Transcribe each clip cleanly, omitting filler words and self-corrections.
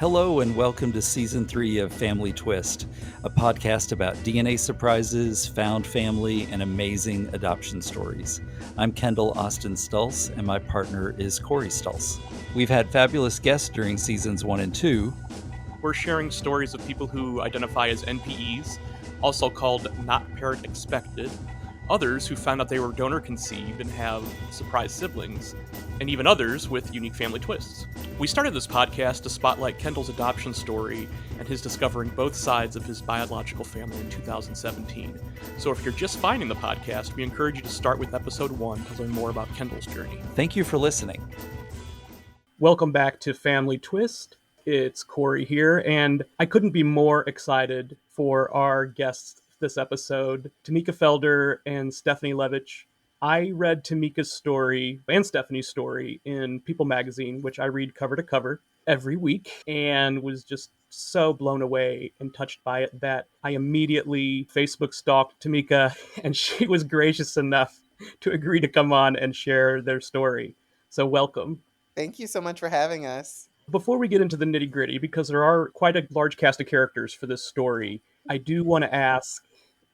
Hello and welcome to Season 3 of Family Twist, a podcast about DNA surprises, found family, and amazing adoption stories. I'm Kendall Austin Stulse, and my partner is Corey Stulse. We've had fabulous guests during Seasons 1 and 2. We're sharing stories of people who identify as NPEs, also called not parent expected, others who found out they were donor conceived and have surprise siblings, and even others with unique family twists. We started this podcast to spotlight Kendall's adoption story and his discovering both sides of his biological family in 2017. So if you're just finding the podcast, we encourage you to start with episode 1 to learn more about Kendall's journey. Thank you for listening. Welcome back to Family Twist. It's Corey here, and I couldn't be more excited for our guests this episode, Tamika Felder and Stephanie Levitch. I read Tamika's story and Stephanie's story in People magazine, which I read cover to cover every week, and was just so blown away and touched by it that I immediately Facebook stalked Tamika, and she was gracious enough to agree to come on and share their story. So welcome. Thank you so much for having us. Before we get into the nitty gritty, because there are quite a large cast of characters for this story, I do want to ask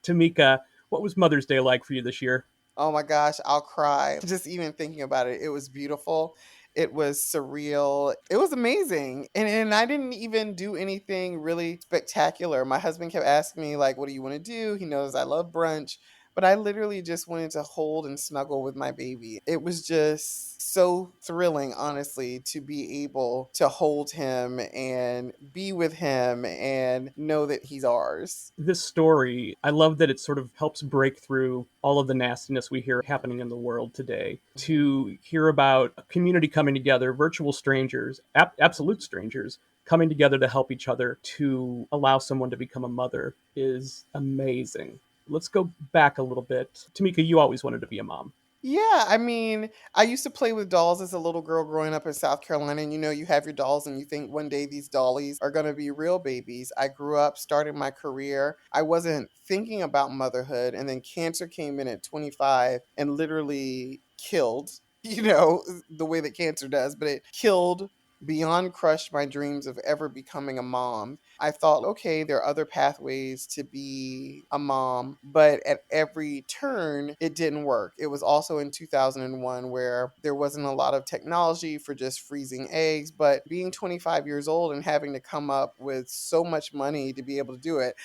Tamika, what was Mother's Day like for you this year? Oh my gosh, I'll cry. Just even thinking about it. It was beautiful. It was surreal. It was amazing. And I didn't even do anything really spectacular. My husband kept asking me, like, what do you want to do? He knows I love brunch. But I literally just wanted to hold and snuggle with my baby. It was just so thrilling, honestly, to be able to hold him and be with him and know that he's ours. This story, I love that it sort of helps break through all of the nastiness we hear happening in the world today. To hear about a community coming together, virtual strangers, absolute strangers, coming together to help each other to allow someone to become a mother is amazing. Let's go back a little bit. Tamika, you always wanted to be a mom. Yeah, I mean, I used to play with dolls as a little girl growing up in South Carolina. And you have your dolls and you think one day these dollies are going to be real babies. I grew up, started my career. I wasn't thinking about motherhood. And then cancer came in at 25 and literally killed, the way that cancer does, but it killed, beyond crushed my dreams of ever becoming a mom. I thought, okay, there are other pathways to be a mom, but at every turn, it didn't work. It was also in 2001 where there wasn't a lot of technology for just freezing eggs, but being 25 years old and having to come up with so much money to be able to do it,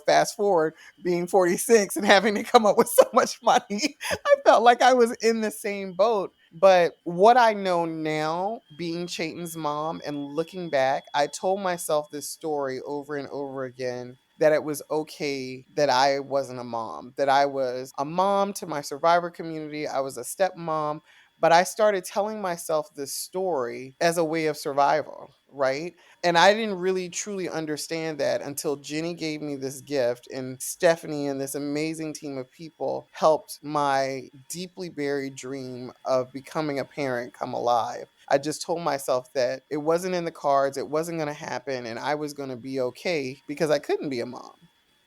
fast forward, being 46 and having to come up with so much money, I felt like I was in the same boat. But what I know now, being Chayton's mom and looking back, I told myself this story over and over again, that it was okay that I wasn't a mom, that I was a mom to my survivor community. I was a stepmom, but I started telling myself this story as a way of survival, right? And I didn't really truly understand that until Jenny gave me this gift and Stephanie and this amazing team of people helped my deeply buried dream of becoming a parent come alive. I just told myself that it wasn't in the cards, it wasn't going to happen, and I was going to be okay because I couldn't be a mom.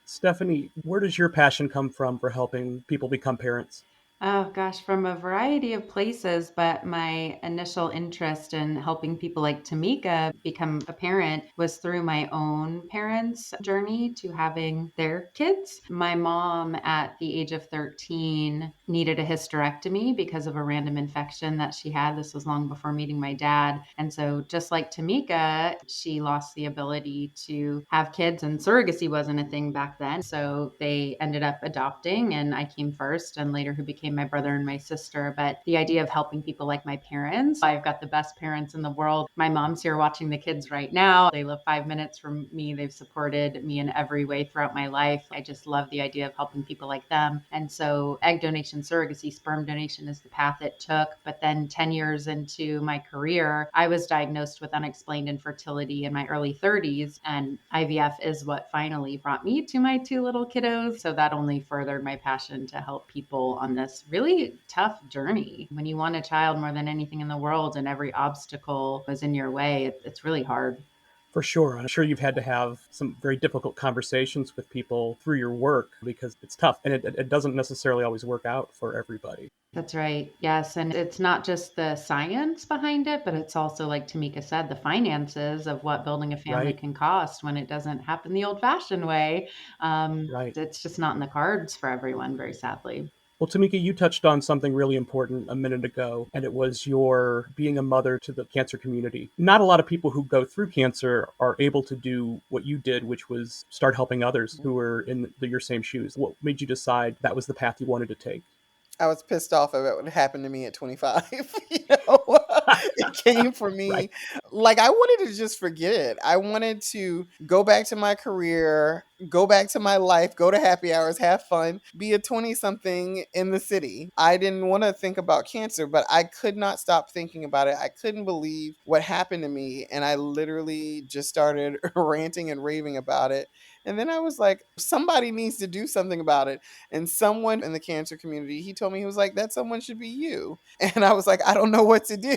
Stephanie, where does your passion come from for helping people become parents? Oh gosh, from a variety of places, but my initial interest in helping people like Tamika become a parent was through my own parents' journey to having their kids. My mom, at the age of 13, needed a hysterectomy because of a random infection that she had. This was long before meeting my dad. And so, just like Tamika, she lost the ability to have kids, and surrogacy wasn't a thing back then. So, they ended up adopting, and I came first, and later who became my brother and my sister. But the idea of helping people like my parents, I've got the best parents in the world. My mom's here watching the kids right now. They live 5 minutes from me. They've supported me in every way throughout my life. I just love the idea of helping people like them. And so egg donation, surrogacy, sperm donation is the path it took. But then 10 years into my career, I was diagnosed with unexplained infertility in my early 30s. And IVF is what finally brought me to my 2 little kiddos. So that only furthered my passion to help people on this really tough journey. When you want a child more than anything in the world and every obstacle is in your way, it's really hard. For sure. I'm sure you've had to have some very difficult conversations with people through your work because it's tough and it doesn't necessarily always work out for everybody. That's right. Yes. And it's not just the science behind it, but it's also, like Tamika said, the finances of what building a family Right, can cost when it doesn't happen the old fashioned way. right. It's just not in the cards for everyone, very sadly. Well, Tamika, you touched on something really important a minute ago, and it was your being a mother to the cancer community. Not a lot of people who go through cancer are able to do what you did, which was start helping others who were in your same shoes. What made you decide that was the path you wanted to take? I was pissed off about what happened to me at 25. You know, it came for Right. me. Like, I wanted to just forget it. I wanted to go back to my career, go back to my life, go to happy hours, have fun, be a 20 something in the city. I didn't want to think about cancer, but I could not stop thinking about it. I couldn't believe what happened to me. And I literally just started ranting and raving about it. And then I was like, somebody needs to do something about it. And someone in the cancer community, he told me, he was like, that someone should be you. And I was like, I don't know what to do.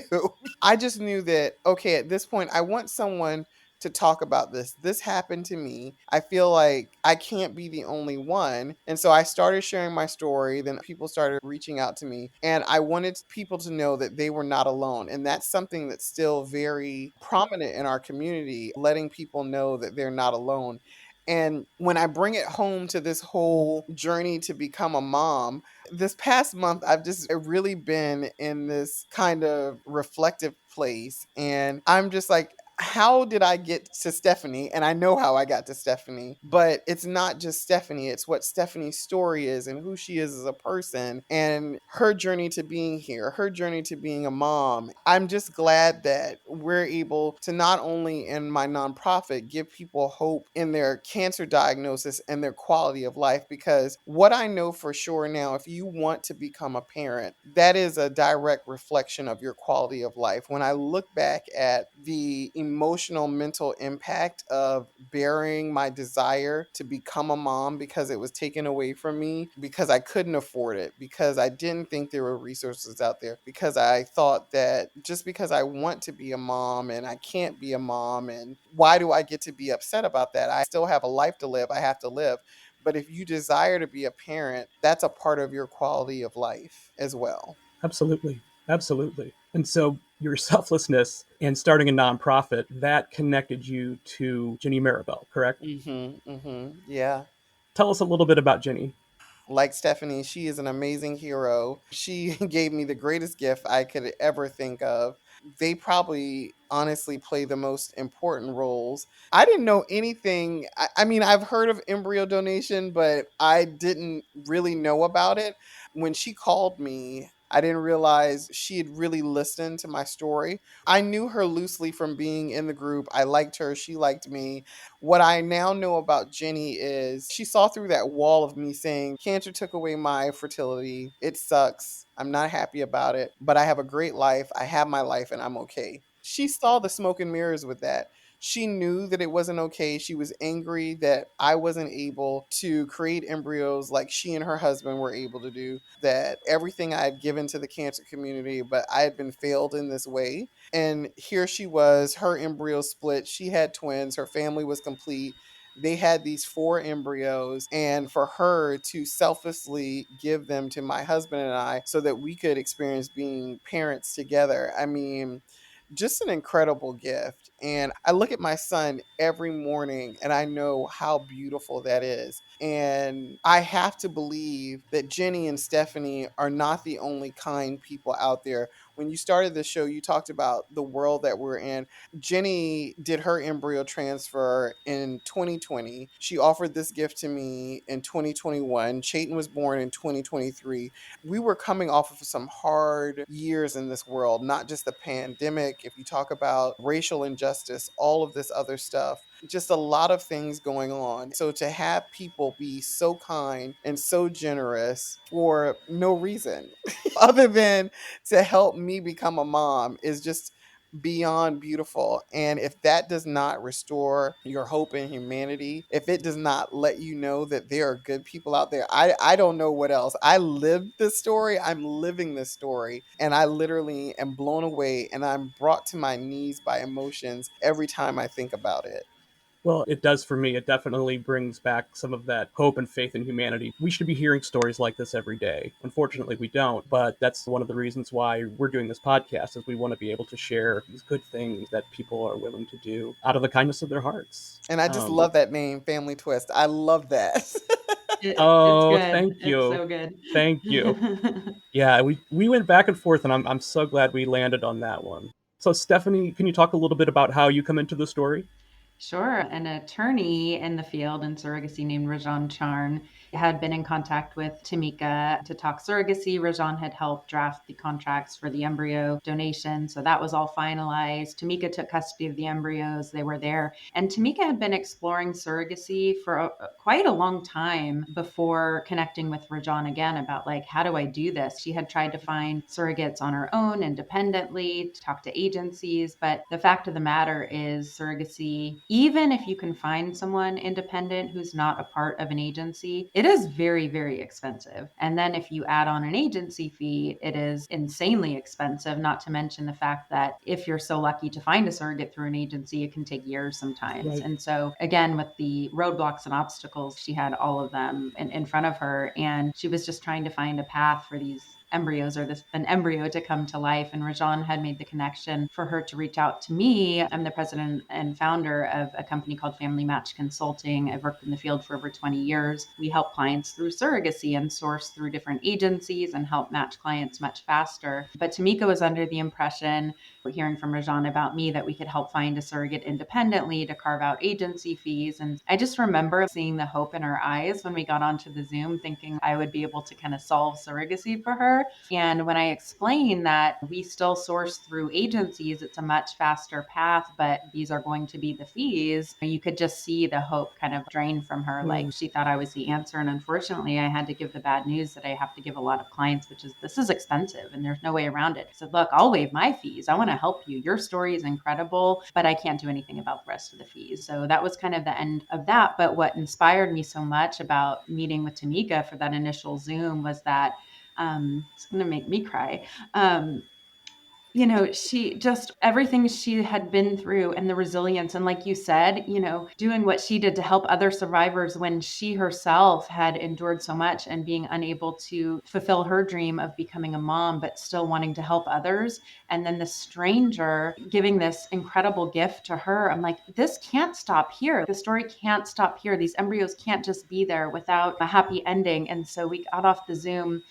I just knew that, okay, at this point, I want someone to talk about this. This happened to me. I feel like I can't be the only one. And so I started sharing my story. Then people started reaching out to me. And I wanted people to know that they were not alone. And that's something that's still very prominent in our community, letting people know that they're not alone. And when I bring it home to this whole journey to become a mom, this past month, I've just really been in this kind of reflective place. And I'm just like, how did I get to Stephanie? And I know how I got to Stephanie, but it's not just Stephanie. It's what Stephanie's story is and who she is as a person and her journey to being here, her journey to being a mom. I'm just glad that we're able to not only in my nonprofit give people hope in their cancer diagnosis and their quality of life, because what I know for sure now, if you want to become a parent, that is a direct reflection of your quality of life. When I look back at the emotional, mental impact of burying my desire to become a mom because it was taken away from me, because I couldn't afford it, because I didn't think there were resources out there, because I thought that just because I want to be a mom and I can't be a mom, and why do I get to be upset about that? I still have a life to live. I have to live. But if you desire to be a parent, that's a part of your quality of life as well. Absolutely. Absolutely. And so your selflessness and starting a nonprofit, that connected you to Jenny Maribel, correct? Yeah. Tell us a little bit about Jenny. Like Stephanie, she is an amazing hero. She gave me the greatest gift I could ever think of. They probably honestly play the most important roles. I didn't know anything. I mean, I've heard of embryo donation, but I didn't really know about it. When she called me, I didn't realize she had really listened to my story. I knew her loosely from being in the group. I liked her. She liked me. What I now know about Jenny is she saw through that wall of me saying, cancer took away my fertility. It sucks. I'm not happy about it, but I have a great life. I have my life and I'm okay. She saw the smoke and mirrors with that. She knew that it wasn't okay. She was angry that I wasn't able to create embryos like she and her husband were able to do, that everything I had given to the cancer community, but I had been failed in this way. And here she was, her embryo split. She had twins, her family was complete. They had these four embryos, and for her to selflessly give them to my husband and I so that we could experience being parents together. I mean, just an incredible gift. And I look at my son every morning and I know how beautiful that is. And I have to believe that Jenny and Stephanie are not the only kind people out there. When you started the show, you talked about the world that we're in. Jenny did her embryo transfer in 2020. She offered this gift to me in 2021. Chayton was born in 2023. We were coming off of some hard years in this world, not just the pandemic. If you talk about racial injustice, all of this other stuff, just a lot of things going on. So to have people be so kind and so generous for no reason other than to help me become a mom is just beyond beautiful. And if that does not restore your hope in humanity, if it does not let you know that there are good people out there, I don't know what else. I lived this story. I'm living this story. And I literally am blown away and I'm brought to my knees by emotions every time I think about it. Well, it does for me. It definitely brings back some of that hope and faith in humanity. We should be hearing stories like this every day. Unfortunately, we don't, but that's one of the reasons why we're doing this podcast, is we want to be able to share these good things that people are willing to do out of the kindness of their hearts. And I just love that name, Family Twist. I love that. It's Oh, good. thank It's you. so good. Thank you. Yeah, we went back and forth, and I'm so glad we landed on that one. So, Stephanie, can you talk a little bit about how you come into the story? Sure. An attorney in the field in surrogacy named Rajan Charn had been in contact with Tamika to talk surrogacy. Rajan had helped draft the contracts for the embryo donation. So that was all finalized. Tamika took custody of the embryos. They were there. And Tamika had been exploring surrogacy for quite a long time before connecting with Rajan again about, like, how do I do this? She had tried to find surrogates on her own independently, to talk to agencies. But the fact of the matter is, surrogacy, even if you can find someone independent who's not a part of an agency, it is very, very expensive. And then if you add on an agency fee, it is insanely expensive, not to mention the fact that if you're so lucky to find a surrogate through an agency, it can take years sometimes. Right. And so, again, with the roadblocks and obstacles, she had all of them in front of her. And she was just trying to find a path for these embryos, or an embryo, to come to life. And Rajan had made the connection for her to reach out to me. I'm the president and founder of a company called Family Match Consulting. I've worked in the field for over 20 years. We help clients through surrogacy and source through different agencies and help match clients much faster. But Tamika was under the impression, hearing from Rajan about me, that we could help find a surrogate independently to carve out agency fees. And I just remember seeing the hope in her eyes when we got onto the Zoom, thinking I would be able to kind of solve surrogacy for her. And when I explained that we still source through agencies, it's a much faster path, but these are going to be the fees, you could just see the hope kind of drain from her. Like, she thought I was the answer. And unfortunately, I had to give the bad news that I have to give a lot of clients, which is, this is expensive and there's no way around it. I said, look, I'll waive my fees. I want to help you. Your story is incredible, but I can't do anything about the rest of the fees. So that was kind of the end of that. But what inspired me so much about meeting with Tamika for that initial Zoom was that it's going to make me cry. She just, everything she had been through and the resilience. And like you said, doing what she did to help other survivors when she herself had endured so much and being unable to fulfill her dream of becoming a mom, but still wanting to help others. And then the stranger giving this incredible gift to her. I'm like, this can't stop here. The story can't stop here. These embryos can't just be there without a happy ending. And so we got off the Zoom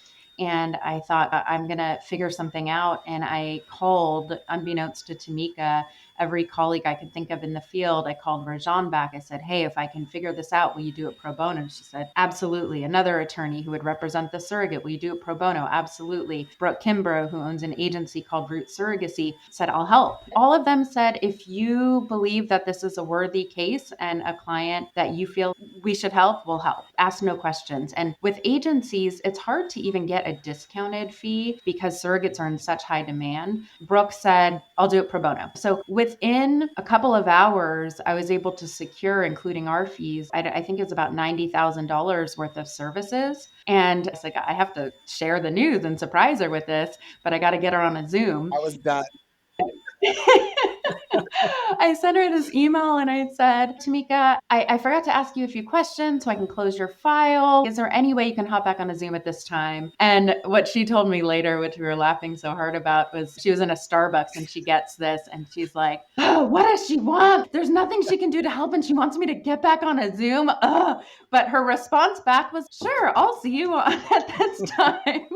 and I thought, I'm going to figure something out. And I called, unbeknownst to Tamika, every colleague I could think of in the field. I called Rajan back. I said, hey, if I can figure this out, will you do it pro bono? And she said, absolutely. Another attorney who would represent the surrogate, will you do it pro bono? Absolutely. Brooke Kimbrough, who owns an agency called Root Surrogacy, said, I'll help. All of them said, if you believe that this is a worthy case and a client that you feel we should help, we'll help. Ask no questions. And with agencies, it's hard to even get a discounted fee because surrogates are in such high demand. Brooke said, I'll do it pro bono. So within a couple of hours, I was able to secure, including our fees, I think it's about $90,000 worth of services. And it's like, I have to share the news and surprise her with this, but I got to get her on a Zoom. I was done. I sent her this email and I said, Tamika, I forgot to ask you a few questions so I can close your file. Is there any way you can hop back on a Zoom at this time? And what she told me later, which we were laughing so hard about, was she was in a Starbucks and she gets this and she's like, oh, what does she want? There's nothing she can do to help and she wants me to get back on a Zoom. But her response back was, sure, I'll see you at this time.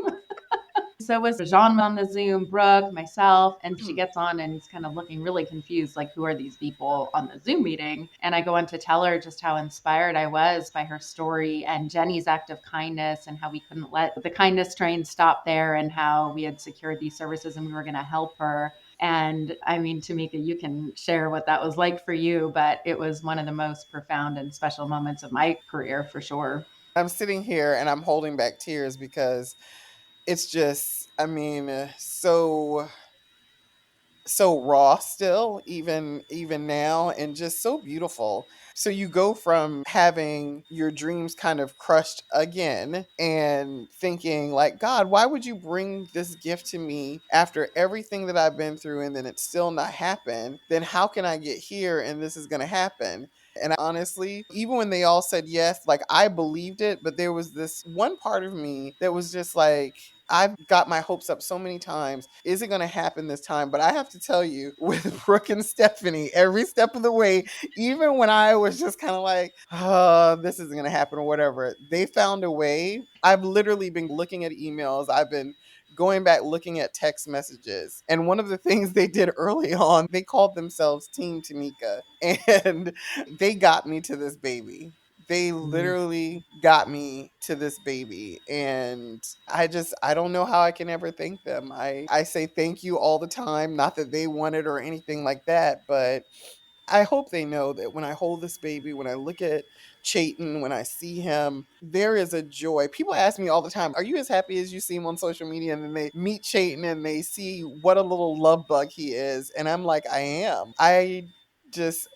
So was Rajan on the Zoom, Brooke, myself, and she gets on and is kind of looking really confused, like, who are these people on the Zoom meeting? And I go on to tell her just how inspired I was by her story and Jenny's act of kindness and how we couldn't let the kindness train stop there and how we had secured these services and we were going to help her. And I mean, Tamika, you can share what that was like for you, but it was one of the most profound and special moments of my career for sure. I'm sitting here and I'm holding back tears because it's just, so so raw still, even now, and just so beautiful. So you go from having your dreams kind of crushed again and thinking like, God, why would you bring this gift to me after everything that I've been through, and then it's still not happened? Then how can I get here and this is going to happen? And honestly, even when they all said yes, like I believed it, but there was this one part of me that was just like, I've got my hopes up so many times. Is it going to happen this time? But I have to tell you, with Brooke and Stephanie, every step of the way, even when I was just kind of like, this isn't going to happen or whatever, they found a way. I've literally been looking at emails. I've been going back looking at text messages. And one of the things they did early on, they called themselves Team Tamika. And they got me to this baby. They literally got me to this baby. And I don't know how I can ever thank them. I say thank you all the time. Not that they want it or anything like that, but I hope they know that when I hold this baby, when I look at Chayton, when I see him, there is a joy. People ask me all the time, are you as happy as you seem on social media? And then they meet Chayton and they see what a little love bug he is. And I'm like, I am. I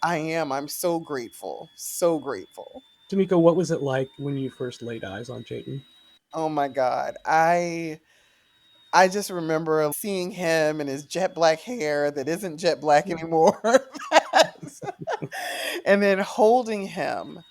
am. I'm so grateful. So grateful. Tamika, what was it like when you first laid eyes on Chayton? Oh my God. I just remember seeing him and his jet black hair that isn't jet black anymore. And then holding him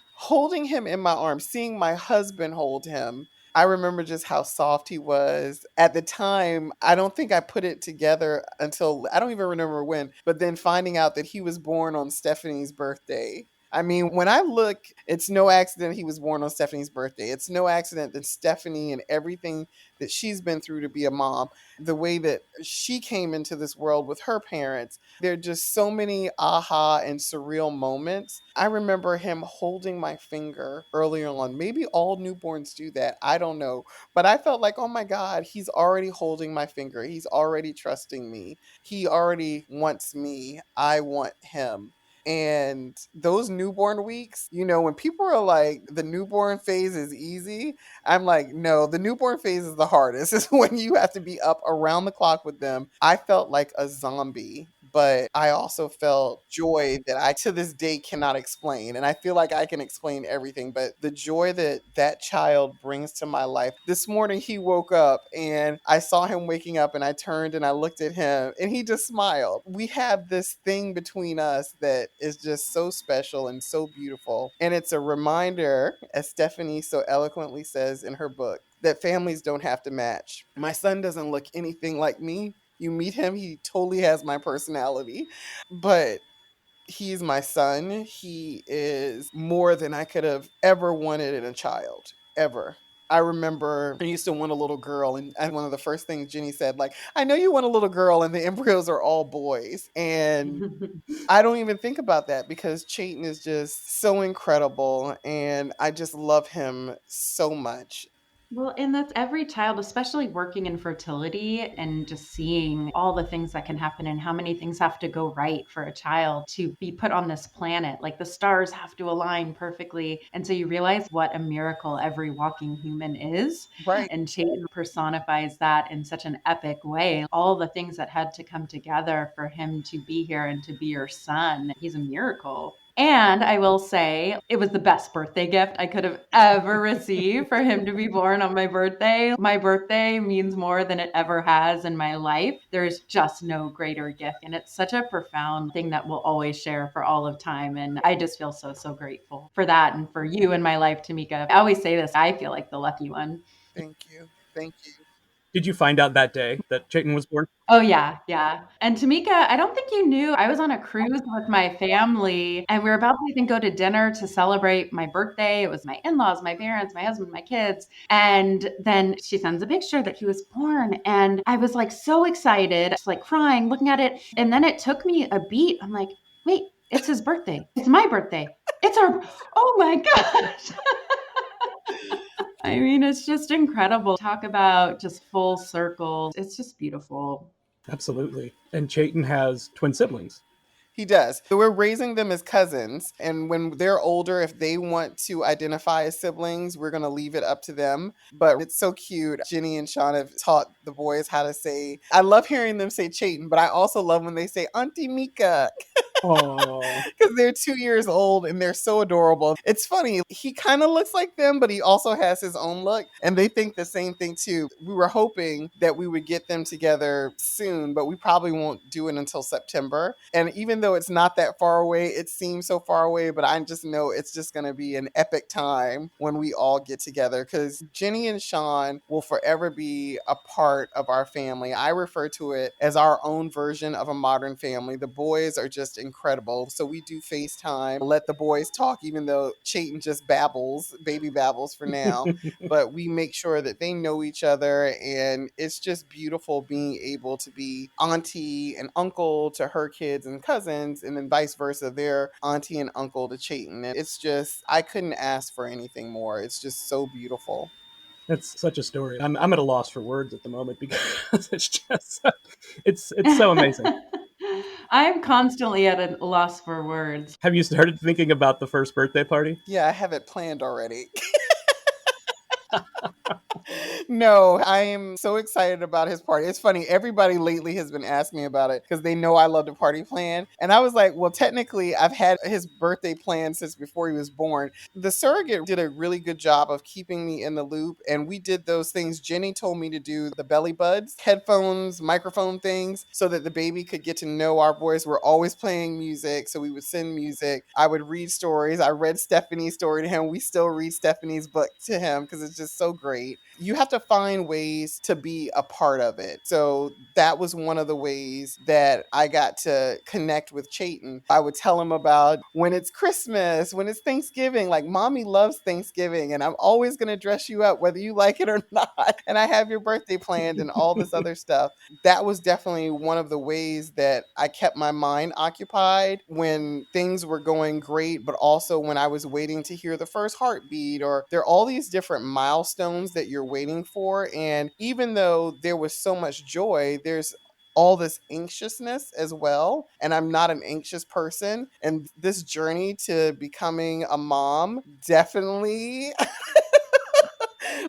in my arms, seeing my husband hold him. I remember just how soft he was. At the time, I don't think I put it together until I don't even remember when, but then finding out that he was born on Stephanie's birthday. I mean, when I look, it's no accident he was born on Stephanie's birthday. It's no accident that Stephanie and everything that she's been through to be a mom, the way that she came into this world with her parents, there are just so many aha and surreal moments. I remember him holding my finger earlier on. Maybe all newborns do that. I don't know. But I felt like, oh my God, he's already holding my finger. He's already trusting me. He already wants me. I want him. And those newborn weeks, when people are like, the newborn phase is easy, I'm like, no, the newborn phase is the hardest. It's when you have to be up around the clock with them. I felt like a zombie, but I also felt joy that I to this day cannot explain. And I feel like I can explain everything, but the joy that that child brings to my life. This morning he woke up and I saw him waking up and I turned and I looked at him and he just smiled. We have this thing between us that is just so special and so beautiful. And it's a reminder, as Stephanie so eloquently says in her book, that families don't have to match. My son doesn't look anything like me. You meet him, he totally has my personality, but he's my son. He is more than I could have ever wanted in a child, ever. I remember I used to want a little girl, and one of the first things Jenny said, like, I know you want a little girl, and the embryos are all boys. And I don't even think about that because Chayton is just so incredible, and I just love him so much. Well, and that's every child, especially working in fertility and just seeing all the things that can happen and how many things have to go right for a child to be put on this planet. Like the stars have to align perfectly. And so you realize what a miracle every walking human is. Right. And Chayton personifies that in such an epic way. All the things that had to come together for him to be here and to be your son. He's a miracle. And I will say it was the best birthday gift I could have ever received for him to be born on my birthday. My birthday means more than it ever has in my life. There's just no greater gift. And it's such a profound thing that we'll always share for all of time. And I just feel so, so grateful for that and for you in my life, Tamika. I always say this, I feel like the lucky one. Thank you. Thank you. Did you find out that day that Chayton was born? Oh, yeah. Yeah. And Tamika, I don't think you knew I was on a cruise with my family and we were about to even go to dinner to celebrate my birthday. It was my in-laws, my parents, my husband, my kids. And then she sends a picture that he was born. And I was like so excited, just like crying, looking at it. And then it took me a beat. I'm like, wait, it's his birthday. It's my birthday. It's our, oh my gosh. I mean, it's just incredible. Talk about just full circle. It's just beautiful. Absolutely. And Chayton has twin siblings. He does. So we're raising them as cousins. And when they're older, if they want to identify as siblings, we're going to leave it up to them. But it's so cute. Jenny and Sean have taught the boys how to say, I love hearing them say Chayton, but I also love when they say Auntie Mika. Oh, Because they're 2 years old and they're so adorable. It's funny. He kind of looks like them, but he also has his own look. And they think the same thing too. We were hoping that we would get them together soon, but we probably won't do it until September. And even though it's not that far away, it seems so far away, but I just know it's just going to be an epic time when we all get together, because Jenny and Sean will forever be a part of our family. I refer to it as our own version of a modern family. The boys are just incredible. So we do FaceTime, let the boys talk, even though Chayton just babbles, baby babbles for now. But we make sure that they know each other. And it's just beautiful being able to be auntie and uncle to her kids and cousins, and then vice versa, their auntie and uncle to Chayton. And it's just, I couldn't ask for anything more. It's just so beautiful. that's such a story. I'm at a loss for words at the moment because it's just it's so amazing. I'm constantly at a loss for words. Have you started thinking about the first birthday party? Yeah, I have it planned already. No, I am so excited about his party. It's funny. Everybody lately has been asking me about it because they know I love the party plan. And I was like, well, technically, I've had his birthday plan since before he was born. The surrogate did a really good job of keeping me in the loop. And we did those things Jenny told me to do, the belly buds, headphones, microphone things, so that the baby could get to know our voice. We're always playing music. So we would send music. I would read stories. I read Stephanie's story to him. We still read Stephanie's book to him because it's just so great. You have to find ways to be a part of it. So that was one of the ways that I got to connect with Chayton. I would tell him about when it's Christmas, when it's Thanksgiving, like mommy loves Thanksgiving and I'm always going to dress you up whether you like it or not. And I have your birthday planned and all this other stuff. That was definitely one of the ways that I kept my mind occupied when things were going great, but also when I was waiting to hear the first heartbeat, or there are all these different milestones that you're waiting for. And even though there was so much joy, there's all this anxiousness as well. And I'm not an anxious person. And this journey to becoming a mom definitely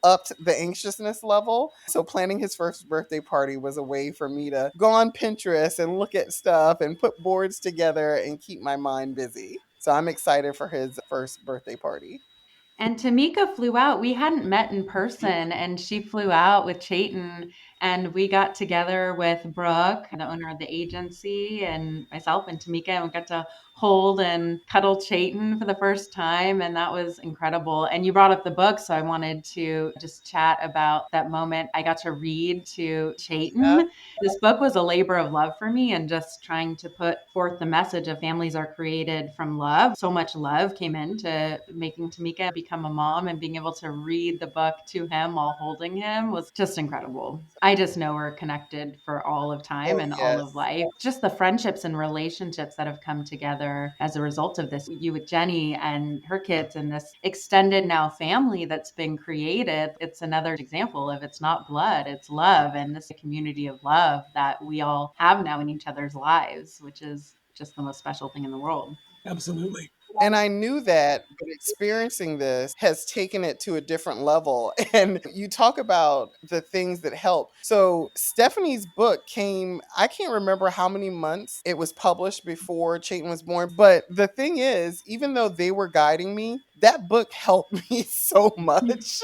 upped the anxiousness level. So planning his first birthday party was a way for me to go on Pinterest and look at stuff and put boards together and keep my mind busy. So I'm excited for his first birthday party. And Tamika flew out. We hadn't met in person, and she flew out with Chayton. And we got together with Brooke, the owner of the agency, and myself and Tamika, and we got to hold and cuddle Chayton for the first time. And that was incredible. And you brought up the book, so I wanted to just chat about that moment I got to read to Chayton. Yeah. This book was a labor of love for me, and just trying to put forth the message of families are created from love. So much love came into making Tamika become a mom, and being able to read the book to him while holding him was just incredible. I just know we're connected for all of time Oh, and all yes. of life. Just the friendships and relationships that have come together as a result of this. You with Jenny and her kids and this extended now family that's been created. It's another example of it's not blood, it's love, and this community of love that we all have now in each other's lives, which is just the most special thing in the world. Absolutely. And I knew that, but experiencing this has taken it to a different level. And you talk about the things that help. So Stephanie's book came, I can't remember how many months it was published before Chayton was born. But the thing is, even though they were guiding me, that book helped me so much.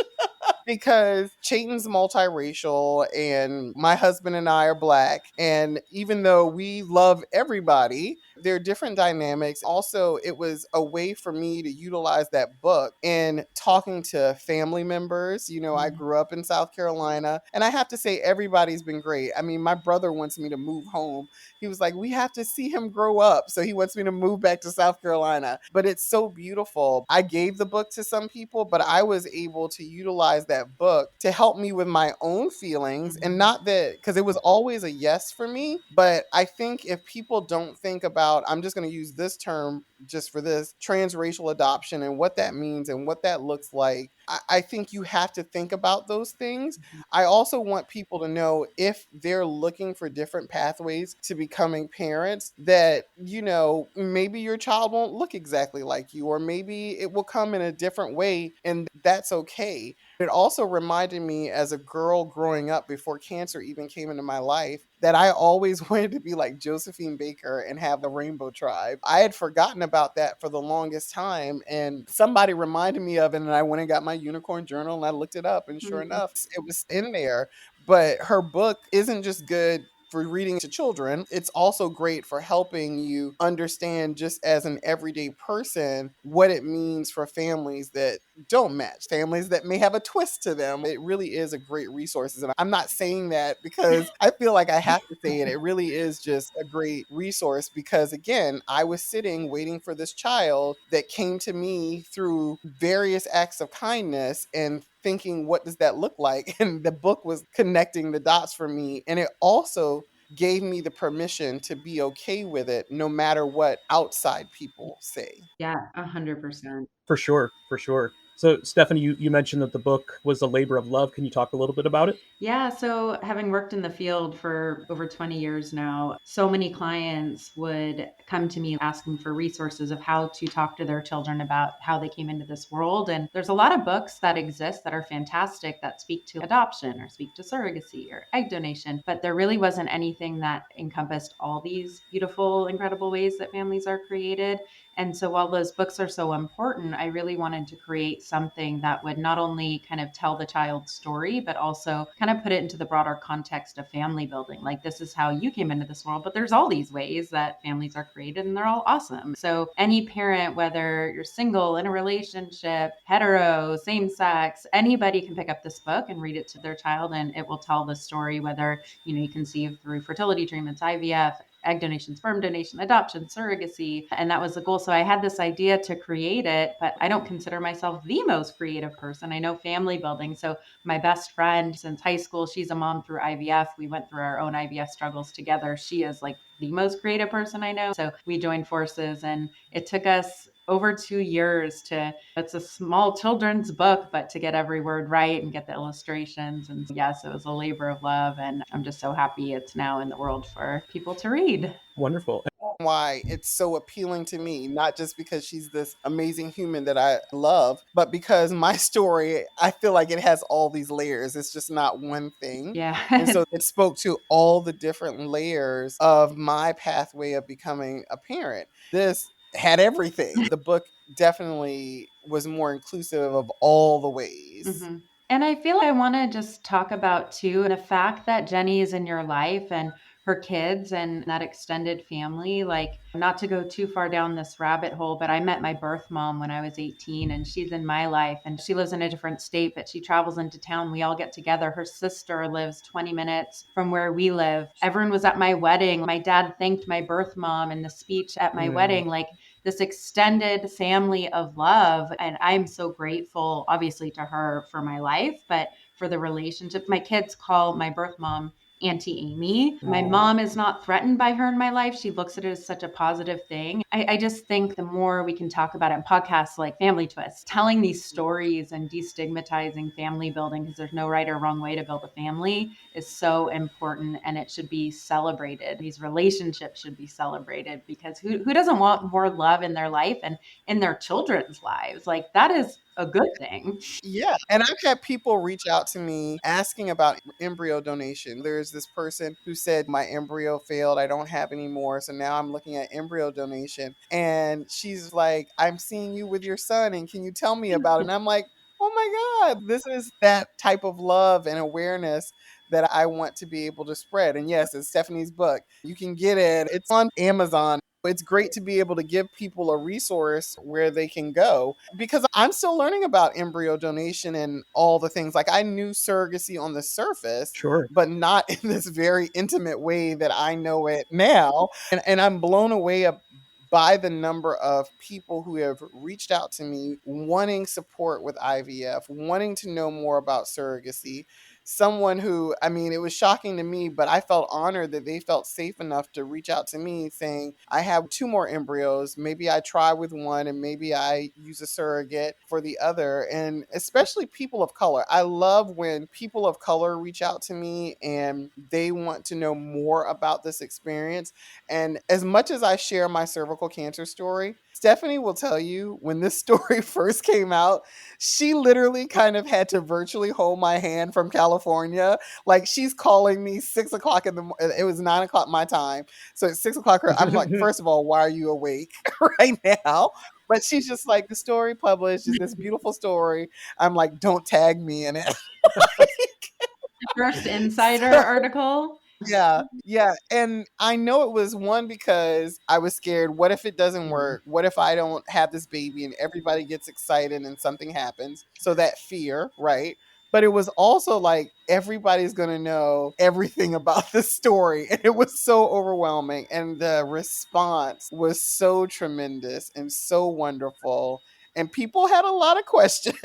Because Chayton's multiracial and my husband and I are Black. And even though we love everybody, there are different dynamics. Also, it was a way for me to utilize that book in talking to family members. You know, I grew up in South Carolina, and I have to say, everybody's been great. I mean, my brother wants me to move home. He was like, we have to see him grow up. So he wants me to move back to South Carolina. But it's so beautiful. I gave the book to some people, but I was able to utilize that book to help me with my own feelings. And not that, because it was always a yes for me. But I think if people don't think about, I'm just going to use this term just for this, transracial adoption adoption and what that means and what that looks like, I think you have to think about those things. I also want people to know, if they're looking for different pathways to becoming parents, that, maybe your child won't look exactly like you, or maybe it will come in a different way, and that's okay. It also reminded me, as a girl growing up before cancer even came into my life, that I always wanted to be like Josephine Baker and have the Rainbow Tribe. I had forgotten about that for the longest time, and somebody reminded me of it, and I went and got my unicorn journal and I looked it up, and sure enough, it was in there. But her book isn't just good for reading to children, it's also great for helping you understand, just as an everyday person, what it means for families that don't match, families that may have a twist to them. It really is a great resource. And I'm not saying that because I feel like I have to say it. It really is just a great resource because, again, I was sitting waiting for this child that came to me through various acts of kindness and thinking, what does that look like? And the book was connecting the dots for me. And it also gave me the permission to be okay with it, no matter what outside people say. Yeah, 100%. For sure, for sure. So, Stephanie, you mentioned that the book was a labor of love. Can you talk a little bit about it? Yeah, so having worked in the field for over 20 years now, so many clients would come to me asking for resources of how to talk to their children about how they came into this world. And there's a lot of books that exist that are fantastic that speak to adoption or speak to surrogacy or egg donation, but there really wasn't anything that encompassed all these beautiful, incredible ways that families are created. And so while those books are so important, I really wanted to create something that would not only kind of tell the child's story, but also kind of put it into the broader context of family building. Like, this is how you came into this world, but there's all these ways that families are created and they're all awesome. So any parent, whether you're single, in a relationship, hetero, same sex, anybody can pick up this book and read it to their child, and it will tell the story, whether, you conceive through fertility treatments, IVF, egg donation, sperm donation, adoption, surrogacy. And that was the goal. So I had this idea to create it, but I don't consider myself the most creative person. I know family building. So my best friend since high school, she's a mom through IVF. We went through our own IVF struggles together. She is like the most creative person I know. So we joined forces, and it took us over 2 years it's a small children's book, but to get every word right and get the illustrations. And yes, it was a labor of love. And I'm just so happy it's now in the world for people to read. Wonderful. Why it's so appealing to me, not just because she's this amazing human that I love, but because my story, I feel like it has all these layers. It's just not one thing. Yeah. And so it spoke to all the different layers of my pathway of becoming a parent. This had everything. The book definitely was more inclusive of all the ways. Mm-hmm. And I feel like I want to just talk about too the fact that Jenny is in your life and her kids and that extended family. Like, not to go too far down this rabbit hole, but I met my birth mom when I was 18, and she's in my life, and she lives in a different state, but she travels into town. We all get together. Her sister lives 20 minutes from where we live. Everyone was at my wedding. My dad thanked my birth mom in the speech at my wedding. Like, this extended family of love. And I'm so grateful, obviously, to her for my life, but for the relationship. My kids call my birth mom Auntie Amy. My mom is not threatened by her in my life. She looks at it as such a positive thing. I just think the more we can talk about it in podcasts like Family Twist, telling these stories and destigmatizing family building, because there's no right or wrong way to build a family, is so important, and it should be celebrated. These relationships should be celebrated, because who doesn't want more love in their life and in their children's lives? Like, that is a good thing. Yeah. And I've had people reach out to me asking about embryo donation. There's this person who said, my embryo failed. I don't have any more. So now I'm looking at embryo donation. And she's like, I'm seeing you with your son. And can you tell me about it? And I'm like, oh my God, this is that type of love and awareness that I want to be able to spread. And yes, it's Stephanie's book. You can get it. It's on Amazon. It's great to be able to give people a resource where they can go, because I'm still learning about embryo donation and all the things. Like, I knew surrogacy on the surface, Sure. but not in this very intimate way that I know it now. And I'm blown away by the number of people who have reached out to me wanting support with IVF, wanting to know more about surrogacy. someone who, I mean, it was shocking to me, but I felt honored that they felt safe enough to reach out to me saying, I have 2 more embryos. Maybe I try with one and maybe I use a surrogate for the other. And especially people of color. I love when people of color reach out to me and they want to know more about this experience. And as much as I share my cervical cancer story, Stephanie will tell you when this story first came out, she literally kind of had to virtually hold my hand from California. Like she's calling me 6 o'clock in the morning. It was 9 o'clock my time. So at 6 o'clock, I'm like, first of all, why are you awake right now? But she's just like, the story published is this beautiful story. I'm like, don't tag me in it. First insider article. Yeah. And I know it was one because I was scared. What if it doesn't work? What if I don't have this baby and everybody gets excited and something happens? So that fear, right? But it was also like everybody's going to know everything about this story. And it was so overwhelming. And the response was so tremendous and so wonderful. And people had a lot of questions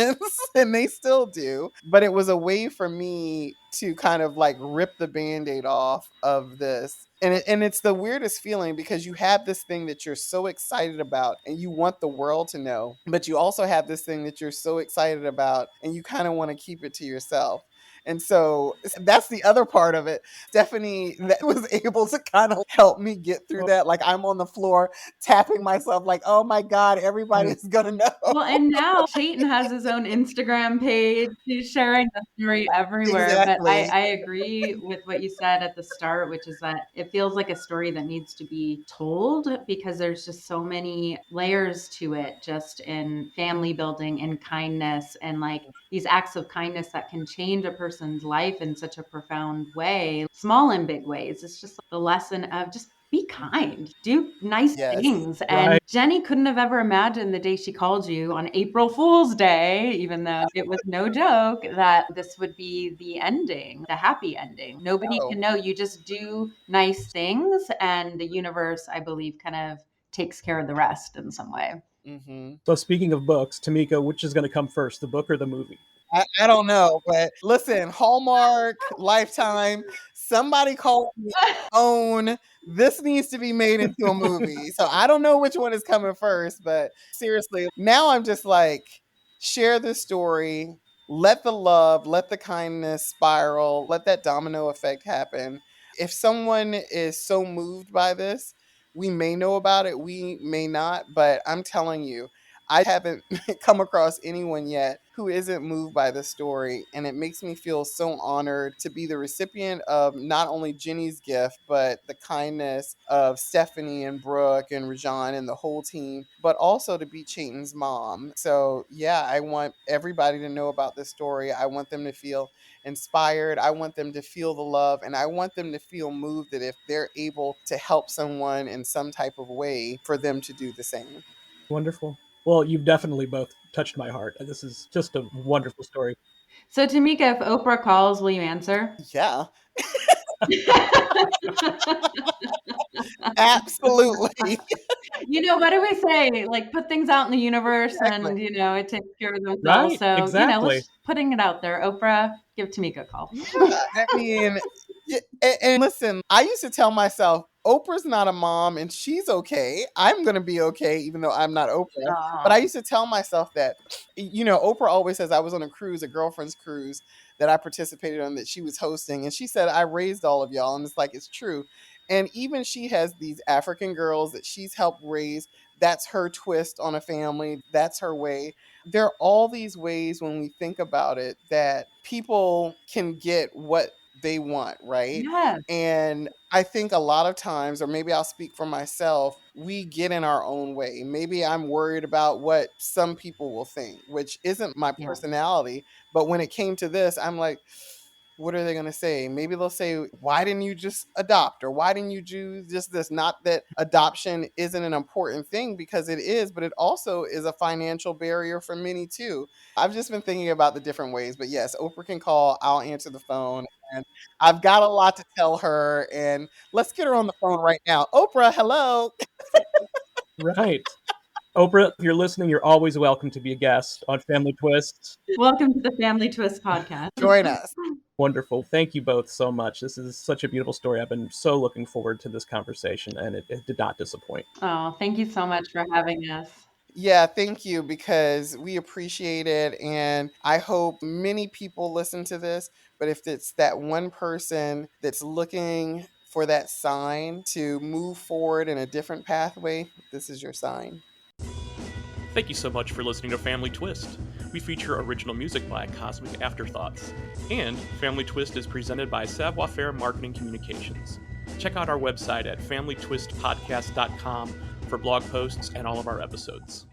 and they still do. But it was a way for me to kind of like rip the Band-Aid off of this. And it's the weirdest feeling because you have this thing that you're so excited about and you want the world to know, but you also have this thing that you're so excited about and you kind of want to keep it to yourself. And so that's the other part of it. Stephanie that was able to kind of help me get through that. Like I'm on the floor tapping myself like, oh my God, everybody's going to know. Well, and now Chayton has his own Instagram page. He's sharing the story everywhere. Exactly. But I agree with what you said at the start, which is that it feels like a story that needs to be told because there's just so many layers to it, just in family building and kindness and like these acts of kindness that can change a person's life in such a profound way, small and big ways. It's just the lesson of just be kind, do nice things. And Jenny couldn't have ever imagined the day she called you on April Fool's Day, even though it was no joke, that this would be the ending, the happy ending. Nobody can know. You just do nice things and the universe, I believe, kind of takes care of the rest in some way. Mm-hmm. So speaking of books, Tamika, which is going to come first, the book or the movie? I don't know, but listen, Hallmark, Lifetime, somebody called me own. This needs to be made into a movie. So I don't know which one is coming first, but seriously, now I'm just like, share this story, let the love, let the kindness spiral, let that domino effect happen. If someone is so moved by this, we may know about it, we may not, but I'm telling you, I haven't come across anyone yet who isn't moved by the story. And it makes me feel so honored to be the recipient of not only Jenny's gift, but the kindness of Stephanie and Brooke and Rajan and the whole team, but also to be Chayton's mom. So yeah, I want everybody to know about this story. I want them to feel inspired. I want them to feel the love, and I want them to feel moved that if they're able to help someone in some type of way, for them to do the same. Wonderful. Well, you've definitely both touched my heart. This is just a wonderful story. So, Tamika, if Oprah calls, will you answer? Yeah. Absolutely. You know, what do we say? Like, put things out in the universe and, you know, it takes care of themselves. Right, so, exactly. You know, let's putting it out there. Oprah, give Tamika a call. Yeah, I mean, and listen, I used to tell myself, Oprah's not a mom and she's okay. I'm going to be okay, even though I'm not Oprah. But I used to tell myself that, you know, Oprah always says I was on a cruise, a girlfriend's cruise that I participated on that she was hosting. And she said, I raised all of y'all. And it's like, it's true. And even she has these African girls that she's helped raise. That's her twist on a family. That's her way. There are all these ways when we think about it that people can get what they want, right? Yes. And I think a lot of times, or maybe I'll speak for myself, we get in our own way. Maybe I'm worried about what some people will think, which isn't my personality. But when it came to this, I'm like, what are they going to say? Maybe they'll say, why didn't you just adopt? Or why didn't you do just this? Not that adoption isn't an important thing, because it is, but it also is a financial barrier for many too. I've just been thinking about the different ways, but yes, Oprah can call, I'll answer the phone, and I've got a lot to tell her, and let's get her on the phone right now. Oprah, hello. Right. Oprah, if you're listening, you're always welcome to be a guest on Family Twists. Welcome to the Family Twist podcast. Join us. Wonderful. Thank you both so much. This is such a beautiful story. I've been so looking forward to this conversation, and it did not disappoint. Oh, thank you so much for having us. Yeah, thank you, because we appreciate it. And I hope many people listen to this. But if it's that one person that's looking for that sign to move forward in a different pathway, this is your sign. Thank you so much for listening to Family Twist. We feature original music by Cosmic Afterthoughts. And Family Twist is presented by Savoir Faire Marketing Communications. Check out our website at familytwistpodcast.com for blog posts and all of our episodes.